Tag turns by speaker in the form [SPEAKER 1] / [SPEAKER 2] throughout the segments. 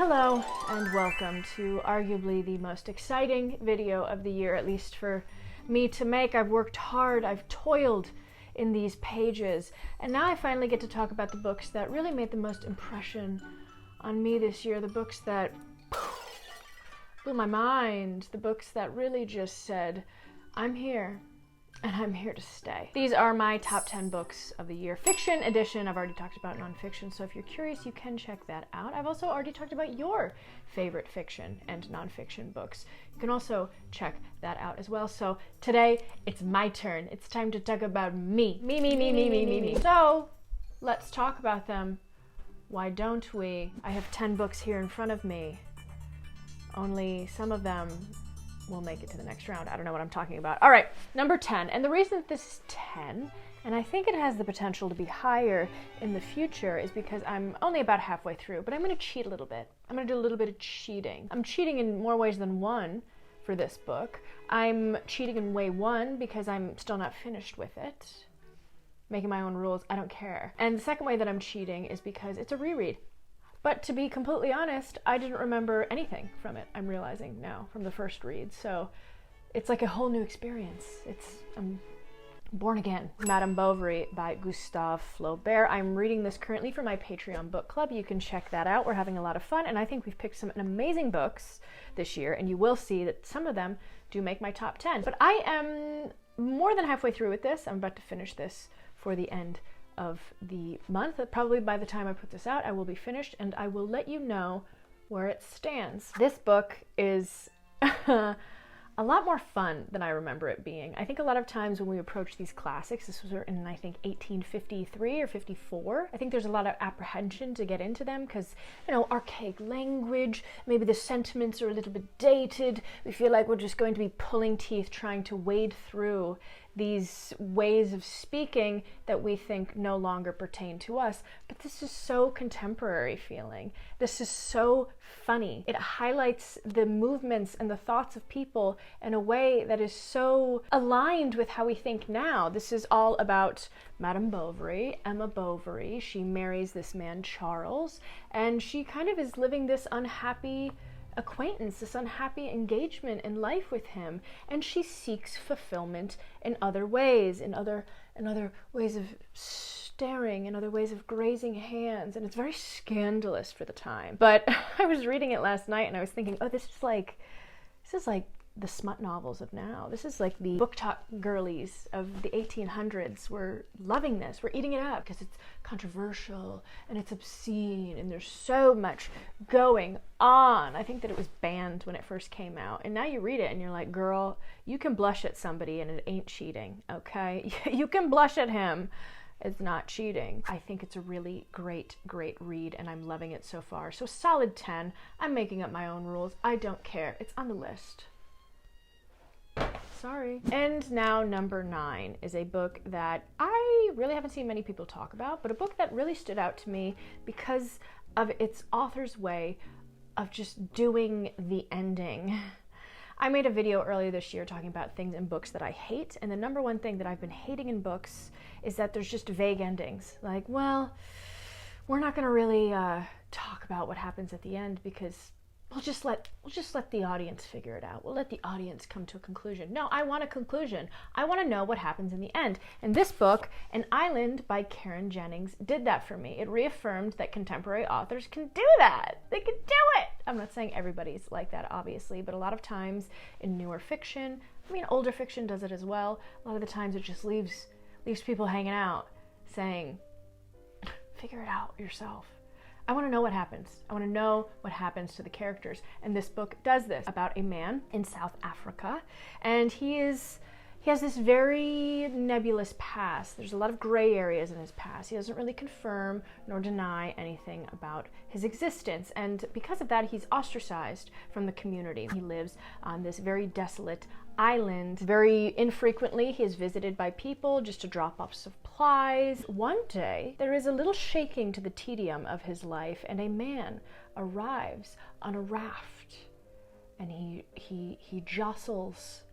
[SPEAKER 1] Hello and welcome to arguably the most exciting video of the year, at least for me to make. I've worked hard, I've toiled in these pages, and now I finally get to talk about the books that really made the most impression on me this year, the books that blew my mind, the books that really just said, I'm here. And I'm here to stay. These are my top 10 books of the year. Fiction edition, I've already talked about nonfiction, so if you're curious, you can check that out. I've also already talked about your favorite fiction and nonfiction books. You can also check that out as well. So today, it's my turn. It's time to talk about me. Me. So, let's talk about them. Why don't we? I have 10 books here in front of me. Only some of them we'll make it to the next round. I don't know what I'm talking about. All right, number 10. And the reason that this is 10, and I think it has the potential to be higher in the future, is because I'm only about halfway through, but I'm going to cheat a little bit. I'm going to do a little bit of cheating. I'm cheating in more ways than one for this book. I'm cheating in way one because I'm still not finished with it. Making my own rules, I don't care. And the second way that I'm cheating is because it's a reread. But to be completely honest, I didn't remember anything from it, I'm realizing now, from the first read. So it's like a whole new experience. I'm born again. Madame Bovary by Gustave Flaubert. I'm reading this currently for my Patreon book club. You can check that out. We're having a lot of fun, and I think we've picked some amazing books this year, and you will see that some of them do make my top 10. But I am more than halfway through with this. I'm about to finish this for the end of the month. Probably by the time I put this out, I will be finished, and I will let you know where it stands. This book is a lot more fun than I remember it being. I think a lot of times when we approach these classics, this was written in, I think, 1853 or 54. I think there's a lot of apprehension to get into them because, you know, archaic language, maybe the sentiments are a little bit dated. We feel like we're just going to be pulling teeth trying to wade through these ways of speaking that we think no longer pertain to us. But this is so contemporary feeling. This is so funny. It highlights the movements and the thoughts of people in a way that is so aligned with how we think now. This is all about Madame Bovary, Emma Bovary. She marries this man, Charles, and she kind of is living this unhappy acquaintance, this unhappy engagement in life with him, and she seeks fulfillment in other ways, in other ways of staring, in other ways of grazing hands, and it's very scandalous for the time. But I was reading it last night and I was thinking, oh, this is like the smut novels of now. This is like the book talk girlies of the 1800s. We're loving this. We're eating it up because it's controversial and it's obscene and there's so much going on. I think that it was banned when it first came out. And now you read it and you're like, girl, you can blush at somebody and it ain't cheating, okay? You can blush at him. It's not cheating. I think it's a really great read and I'm loving it so far. So solid 10. I'm making up my own rules. I don't care. It's on the list. Sorry. And now number 9 is a book that I really haven't seen many people talk about, but a book that really stood out to me because of its author's way of just doing the ending. I made a video earlier this year talking about things in books that I hate, and the number one thing that I've been hating in books is that there's just vague endings. Like, well, we're not gonna really talk about what happens at the end because we'll just let the audience figure it out. We'll let the audience come to a conclusion. No, I want a conclusion. I want to know what happens in the end. And this book, An Island by Karen Jennings, did that for me. It reaffirmed that contemporary authors can do that. They can do it. I'm not saying everybody's like that, obviously, but a lot of times in newer fiction, I mean, older fiction does it as well. A lot of the times it just leaves people hanging out saying, figure it out yourself. I want to know what happens. I want to know what happens to the characters. And this book does this about a man in South Africa. And he has this very nebulous past. There's a lot of gray areas in his past. He doesn't really confirm nor deny anything about his existence. And because of that, he's ostracized from the community. He lives on this very desolate island. Very infrequently, he is visited by people just to drop off supplies. One day, there is a little shaking to the tedium of his life, and a man arrives on a raft, and he jostles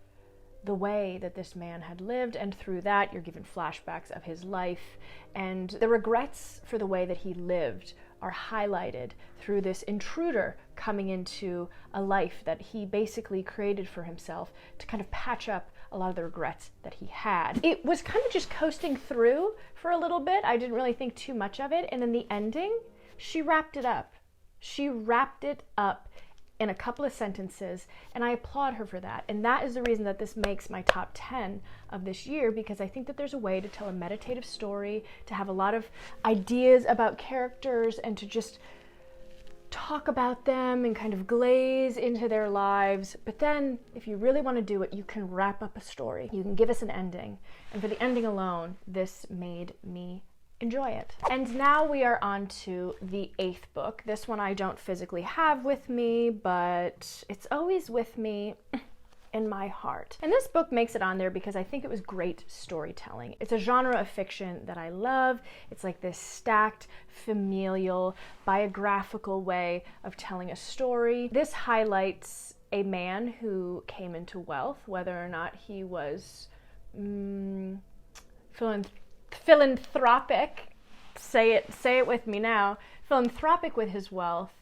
[SPEAKER 1] the way that this man had lived, and through that you're given flashbacks of his life, and the regrets for the way that he lived are highlighted through this intruder coming into a life that he basically created for himself to kind of patch up a lot of the regrets that he had. It was kind of just coasting through for a little bit. I didn't really think too much of it. And in the ending, she wrapped it up. She wrapped it up in a couple of sentences, and I applaud her for that. And that is the reason that this makes my top 10 of this year, because I think that there's a way to tell a meditative story, to have a lot of ideas about characters, and to just talk about them and kind of glaze into their lives. But then, if you really want to do it, you can wrap up a story. You can give us an ending. And for the ending alone, this made me enjoy it. And now we are on to the 8th book. This one I don't physically have with me, but it's always with me in my heart. And this book makes it on there because I think it was great storytelling. It's a genre of fiction that I love. It's like this stacked, familial, biographical way of telling a story. This highlights a man who came into wealth, whether or not he was philanthropic, say it with me now, philanthropic with his wealth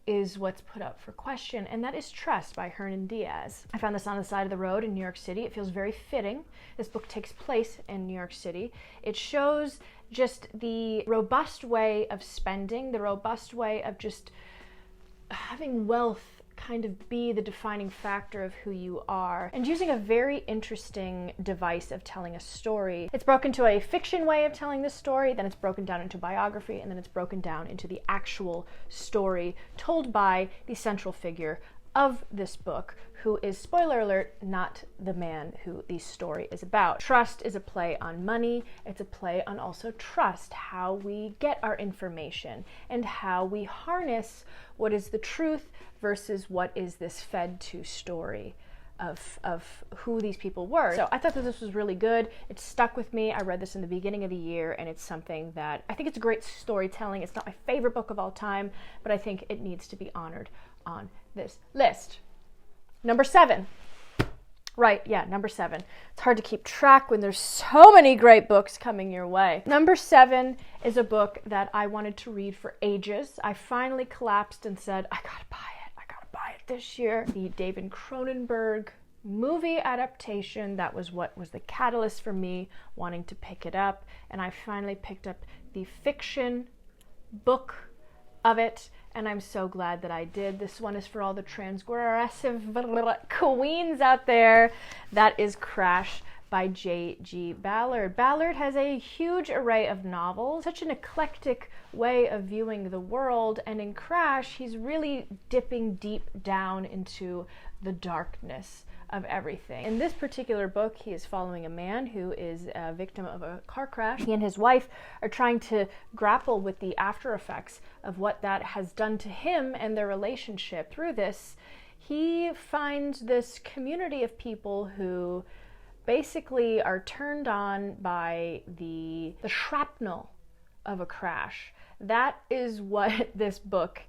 [SPEAKER 1] is what's put up for question, and that is Trust by Hernan Diaz. I found this on the side of the road in New York City. It feels very fitting. This book takes place in New York City. It shows just the robust way of spending, the robust way of just having wealth kind of be the defining factor of who you are, and using a very interesting device of telling a story. It's broken to a fiction way of telling this story, then it's broken down into biography, and then it's broken down into the actual story told by the central figure of this book, who is, spoiler alert, not the man who the story is about. Trust is a play on money. It's a play on also trust, how we get our information and how we harness what is the truth versus what is this fed to story of who these people were. So I thought that this was really good. It stuck with me. I read this in the beginning of the year, and it's something that I think it's great storytelling. It's not my favorite book of all time, but I think it needs to be honored on this list. Number 7. Right, yeah, number 7. It's hard to keep track when there's so many great books coming your way. Number 7 is a book that I wanted to read for ages. I finally collapsed and said, I gotta buy it this year. The David Cronenberg movie adaptation, that was what was the catalyst for me wanting to pick it up, and I finally picked up the fiction book of it, and I'm so glad that I did. This one is for all the transgressive queens out there. That is Crash by J.G. Ballard. Ballard has a huge array of novels, such an eclectic way of viewing the world, and in Crash, he's really dipping deep down into the darkness of everything. In this particular book, he is following a man who is a victim of a car crash. He and his wife are trying to grapple with the after effects of what that has done to him and their relationship. Through this, he finds this community of people who basically are turned on by the shrapnel of a crash. That is what this book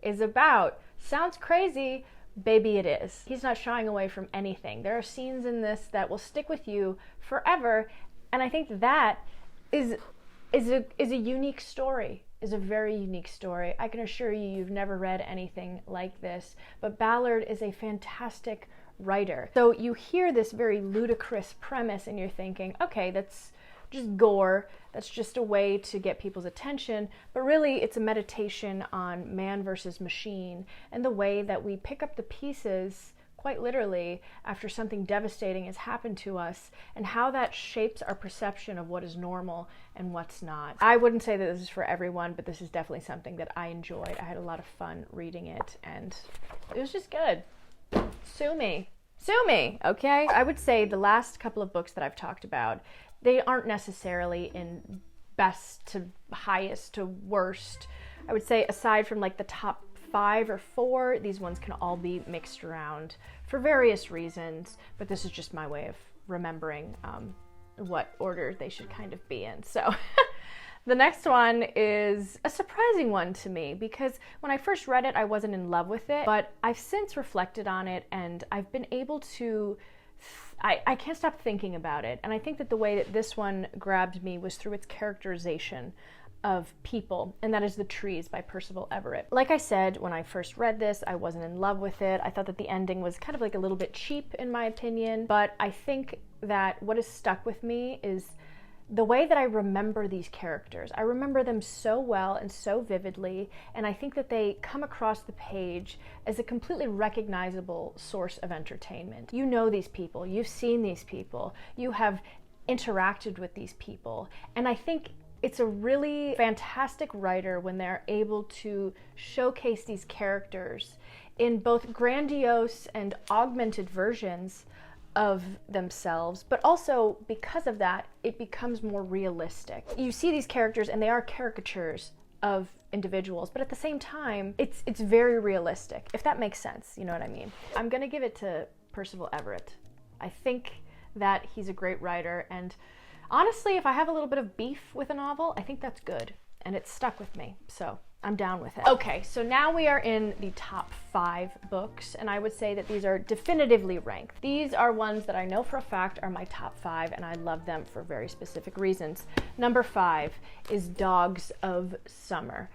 [SPEAKER 1] is about. Sounds crazy, baby, it is. He's not shying away from anything. There are scenes in this that will stick with you forever, and I think that is a unique story, is a very unique story. I can assure you, you've never read anything like this, but Ballard is a fantastic writer. So you hear this very ludicrous premise and you're thinking, okay, that's just gore, that's just a way to get people's attention, but really it's a meditation on man versus machine and the way that we pick up the pieces, quite literally, after something devastating has happened to us, and how that shapes our perception of what is normal and what's not. I wouldn't say that this is for everyone, but this is definitely something that I enjoyed. I had a lot of fun reading it, and it was just good. Sue me, okay? I would say the last couple of books that I've talked about, they aren't necessarily in best to highest to worst. I would say aside from like the top 5 or 4, these ones can all be mixed around for various reasons, but this is just my way of remembering what order they should kind of be in. So the next one is a surprising one to me because when I first read it, I wasn't in love with it, but I've since reflected on it and I've been able to, I can't stop thinking about it. And I think that the way that this one grabbed me was through its characterization of people, and that is The Trees by Percival Everett. Like I said, when I first read this, I wasn't in love with it. I thought that the ending was kind of like a little bit cheap in my opinion, but I think that what has stuck with me is the way that I remember these characters. I remember them so well and so vividly, and I think that they come across the page as a completely recognizable source of entertainment. You know these people, you've seen these people, you have interacted with these people, and I think it's a really fantastic writer when they're able to showcase these characters in both grandiose and augmented versions of themselves, but also because of that, it becomes more realistic. You see these characters and they are caricatures of individuals, but at the same time, it's very realistic, if that makes sense, you know what I mean? I'm gonna give it to Percival Everett. I think that he's a great writer, and honestly, if I have a little bit of beef with a novel, I think that's good, and it's stuck with me, so I'm down with it. Okay, so now we are in the top 5 books, and I would say that these are definitively ranked. These are ones that I know for a fact are my top 5, and I love them for very specific reasons. Number 5 is Dogs of Summer.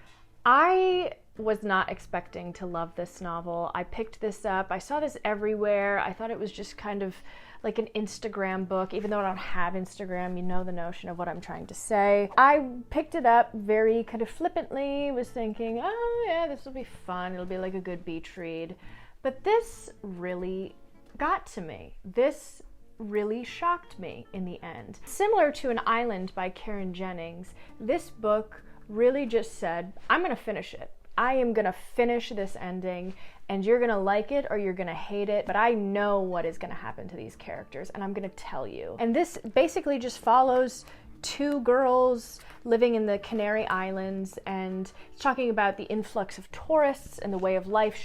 [SPEAKER 1] I was not expecting to love this novel. I picked this up, I saw this everywhere. I thought it was just kind of like an Instagram book, even though I don't have Instagram, you know the notion of what I'm trying to say. I picked it up very kind of flippantly, was thinking, oh yeah, this will be fun, it'll be like a good beach read. But this really got to me. This really shocked me in the end. Similar to An Island by Karen Jennings, this book really just said, I'm gonna finish it. I am gonna finish this ending, and you're gonna like it or you're gonna hate it, but I know what is gonna happen to these characters, and I'm gonna tell you. And this basically just follows 2 girls living in the Canary Islands, and it's talking about the influx of tourists and the way of life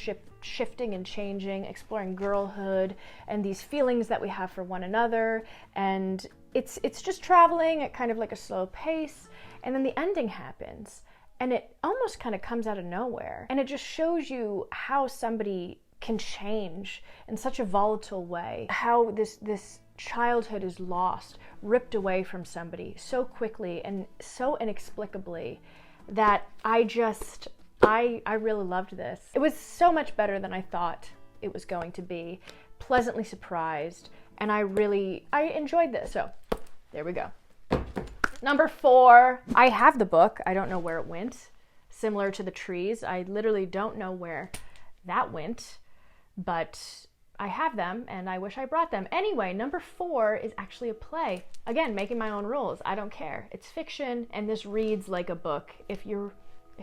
[SPEAKER 1] shifting and changing, exploring girlhood and these feelings that we have for one another. And it's just traveling at kind of like a slow pace, and then the ending happens. And it almost kind of comes out of nowhere. And it just shows you how somebody can change in such a volatile way. How this childhood is lost, ripped away from somebody so quickly and so inexplicably that I really loved this. It was so much better than I thought it was going to be. Pleasantly surprised. And I enjoyed this. So there we go. Number 4, I have the book. I don't know where it went. Similar to The Trees, I literally don't know where that went, but I have them and I wish I brought them. Anyway, number 4 is actually a play. Again, making my own rules. I don't care. It's fiction, and this reads like a book if you're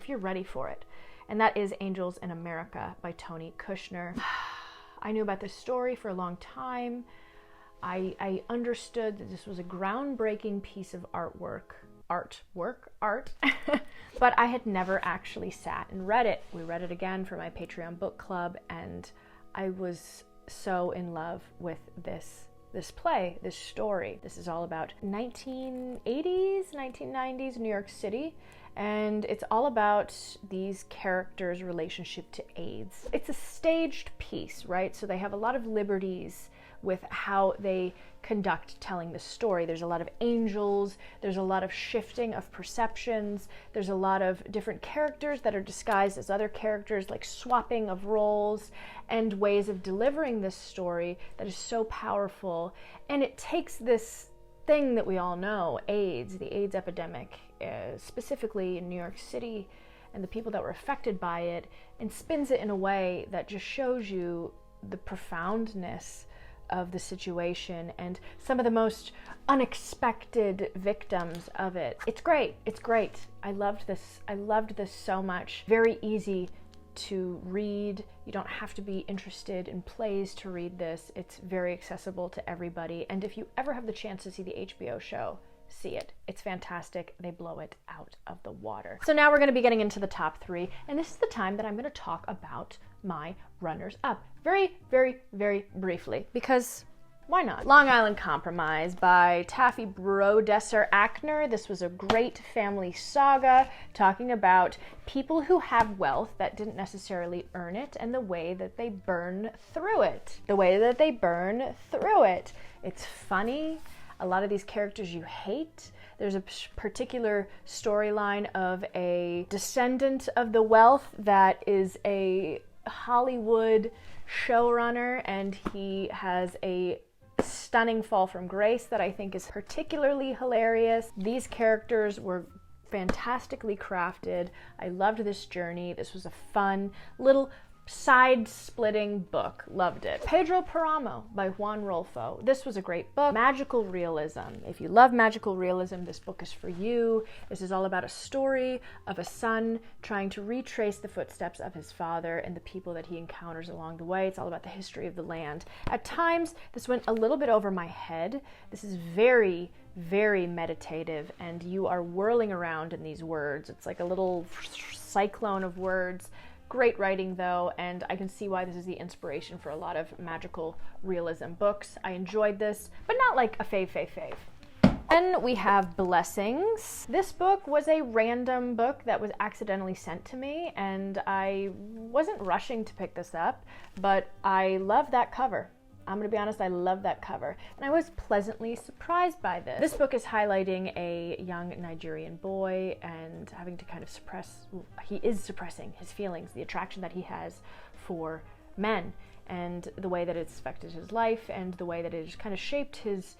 [SPEAKER 1] ready for it. And that is Angels in America by Tony Kushner. I knew about this story for a long time. I understood that this was a groundbreaking piece of art, but I had never actually sat and read it. We read it again for my Patreon book club, and I was so in love with this play, this story. This is all about 1980s, 1990s New York City, and it's all about these characters' relationship to AIDS. It's a staged piece, right? So they have a lot of liberties with how they conduct telling the story. There's a lot of angels, there's a lot of shifting of perceptions, there's a lot of different characters that are disguised as other characters, like swapping of roles and ways of delivering this story that is so powerful. And it takes this thing that we all know, AIDS, the AIDS epidemic, specifically in New York City, and the people that were affected by it, and spins it in a way that just shows you the profoundness of the situation and some of the most unexpected victims of it. It's great. It's great. I loved this. I loved this so much. Very easy to read. You don't have to be interested in plays to read this. It's very accessible to everybody. And if you ever have the chance to see the HBO show, see it. It's fantastic. They blow it out of the water. So now we're going to be getting into the top 3, and this is the time that I'm going to talk about my runners-up. Very, very, very briefly, because why not? Long Island Compromise by Taffy Brodesser Ackner. This was a great family saga talking about people who have wealth that didn't necessarily earn it and the way that they burn through it. It's funny. A lot of these characters you hate. There's a particular storyline of a descendant of the wealth that is a Hollywood showrunner, and he has a stunning fall from grace that I think is particularly hilarious. These characters were fantastically crafted. I loved this journey. This was a fun little side-splitting book. Loved it. Pedro Paramo by Juan Rolfo. This was a great book. Magical realism. If you love magical realism, this book is for you. This is all about a story of a son trying to retrace the footsteps of his father and the people that he encounters along the way. It's all about the history of the land. At times, this went a little bit over my head. This is very, very meditative, and you are whirling around in these words. It's like a little cyclone of words. Great writing though, and I can see why this is the inspiration for a lot of magical realism books. I enjoyed this, but not like a fave. Then we have Blessings. This book was a random book that was accidentally sent to me, and I wasn't rushing to pick this up, but I love that cover. I'm gonna be honest, I love that cover. And I was pleasantly surprised by this. This book is highlighting a young Nigerian boy and having to kind of he is suppressing his feelings, the attraction that he has for men, and the way that it's affected his life, and the way that it just kind of shaped his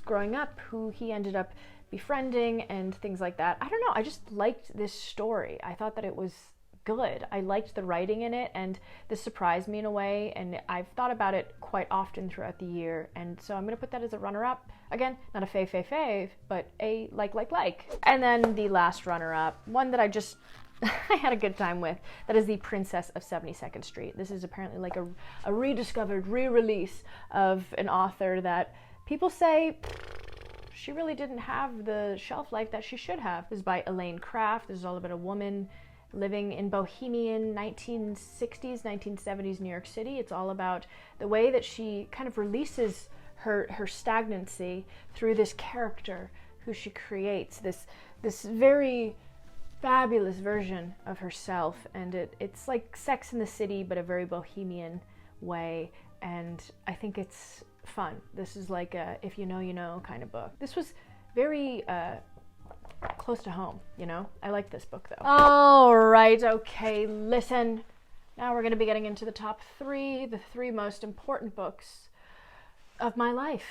[SPEAKER 1] growing up, who he ended up befriending, and things like that. I don't know, I just liked this story. I thought that it was good. I liked the writing in it, and this surprised me in a way, and I've thought about it quite often throughout the year, and so I'm going to put that as a runner-up. Again, not a fave, but a like. And then the last runner-up, one that I had a good time with, that is The Princess of 72nd Street. This is apparently like a rediscovered, re-release of an author that people say she really didn't have the shelf life that she should have. This is by Elaine Craft. This is all about a woman living in bohemian 1960s, 1970s New York City. It's all about the way that she kind of releases her stagnancy through this character who she creates, this very fabulous version of herself. And it's like Sex in the City, but a very bohemian way, and I think it's fun. This is like a if you know, you know kind of book. This was very close to home, you know? I like this book though. All right, okay, listen. Now we're going to be getting into the top three, the three most important books of my life.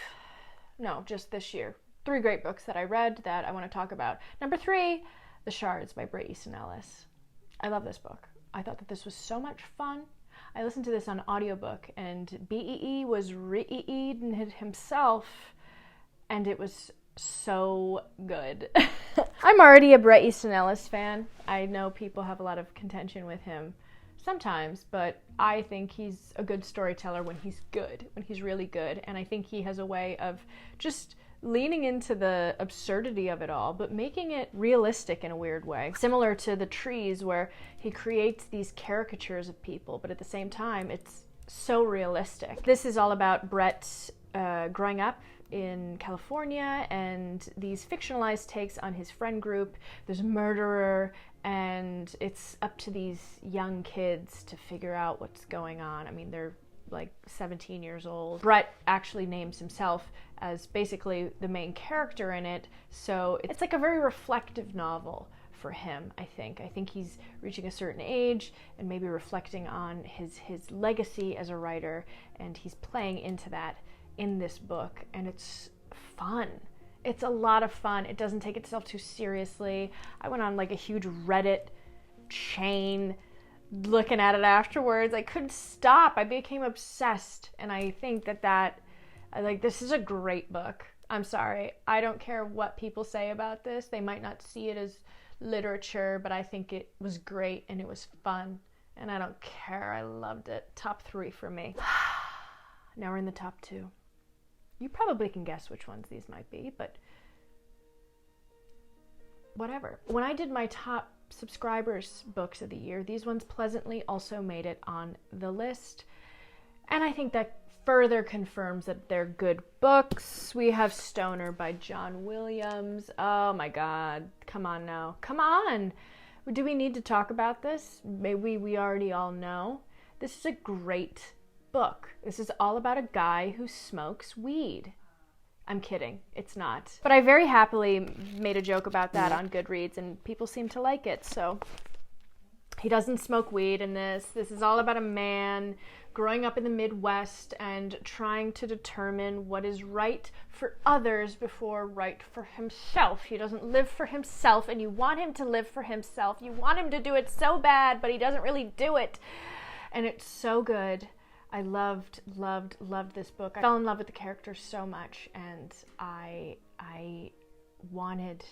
[SPEAKER 1] No, just this year. 3 great books that I read that I want to talk about. Number 3, The Shards by Bret Easton Ellis. I love this book. I thought that this was so much fun. I listened to this on audiobook, and BEE was re-EE'd himself, and it was so good. I'm already a Bret Easton Ellis fan. I know people have a lot of contention with him sometimes, but I think he's a good storyteller when he's good, when he's really good, and I think he has a way of just leaning into the absurdity of it all, but making it realistic in a weird way. Similar to The Trees, where he creates these caricatures of people, but at the same time, it's so realistic. This is all about Bret growing up in California and these fictionalized takes on his friend group. There's a murderer, and it's up to these young kids to figure out what's going on. I mean, they're like 17 years old. Bret actually names himself as basically the main character in it, so it's like a very reflective novel for him, I think. I think he's reaching a certain age and maybe reflecting on his legacy as a writer, and he's playing into that in this book, and it's fun. It's a lot of fun. It doesn't take itself too seriously. I went on like a huge Reddit chain looking at it afterwards. I couldn't stop. I became obsessed, and I think this is a great book. I'm sorry. I don't care what people say about this. They might not see it as literature, but I think it was great and it was fun, and I don't care. I loved it. Top 3 for me. Now we're in the top 2. You probably can guess which ones these might be, but whatever. When I did my top subscribers books of the year, these ones pleasantly also made it on the list, and I think that further confirms that they're good books. We have Stoner by John Williams. Oh my god, come on now, come on. Do we need to talk about this? Maybe we already all know. This is a great book. This is all about a guy who smokes weed. I'm kidding, it's not. But I very happily made a joke about that on Goodreads, and people seem to like it, so. He doesn't smoke weed in this. This is all about a man growing up in the Midwest and trying to determine what is right for others before right for himself. He doesn't live for himself, and you want him to live for himself. You want him to do it so bad, but he doesn't really do it. And it's so good. I loved this book. I fell in love with the characters so much, and I wanted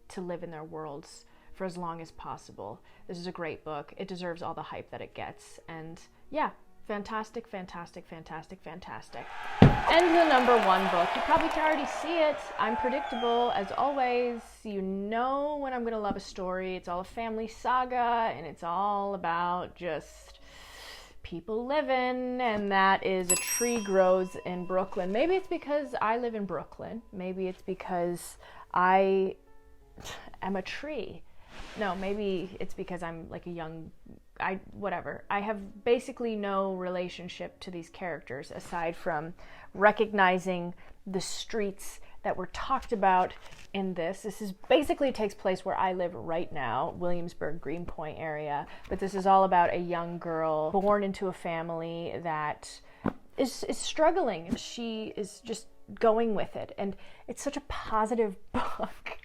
[SPEAKER 1] to live in their worlds for as long as possible. This is a great book. It deserves all the hype that it gets. And yeah, fantastic, fantastic, fantastic, fantastic. And the number one book. You probably can already see it. I'm predictable, as always. You know when I'm going to love a story. It's all a family saga, and it's all about just people living, and that is A Tree Grows in Brooklyn. Maybe it's because I live in Brooklyn. Maybe it's because I am a tree. No, maybe it's because I'm like a young, whatever. I have basically no relationship to these characters aside from recognizing the streets that were talked about in this. This is basically takes place where I live right now, Williamsburg, Greenpoint area. But this is all about a young girl born into a family that is struggling. She is just going with it. And it's such a positive book.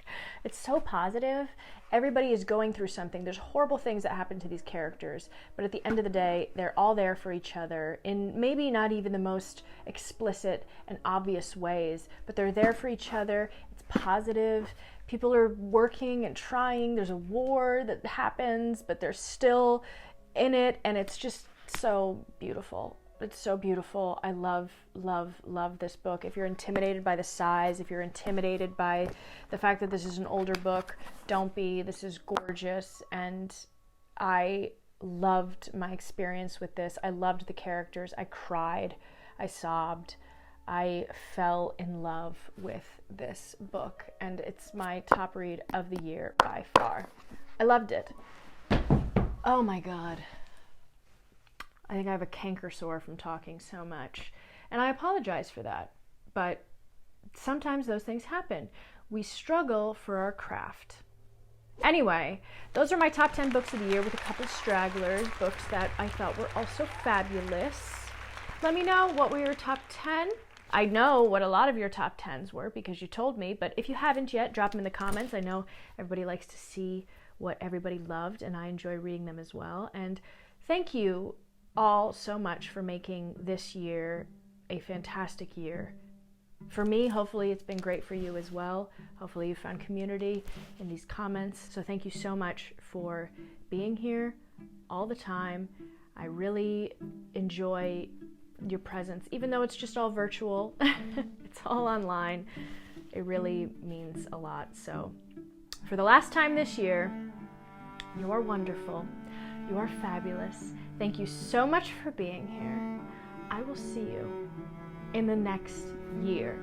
[SPEAKER 1] It's so positive. Everybody is going through something. There's horrible things that happen to these characters, but at the end of the day, they're all there for each other in maybe not even the most explicit and obvious ways, but they're there for each other. It's positive. People are working and trying. There's a war that happens, but they're still in it, and it's just so beautiful. It's so beautiful. I love this book. If you're intimidated by the size, if you're intimidated by the fact that this is an older book, don't be. This is gorgeous, and I loved my experience with this. I loved the characters. I cried. I sobbed. I fell in love with this book, and it's my top read of the year by far. I loved it. Oh my God. I think I have a canker sore from talking so much, and I apologize for that, but sometimes those things happen. We struggle for our craft. Anyway, those are my top 10 books of the year with a couple stragglers, books that I thought were also fabulous. Let me know what were your top 10. I know what a lot of your top 10s were because you told me, but if you haven't yet, drop them in the comments. I know everybody likes to see what everybody loved, and I enjoy reading them as well. And thank you all so much for making this year a fantastic year. For me, hopefully it's been great for you as well. Hopefully you found community in these comments. So thank you so much for being here all the time. I really enjoy your presence, even though it's just all virtual. It's all online. It really means a lot. So for the last time this year, you are wonderful. You are fabulous. Thank you so much for being here. I will see you in the next year.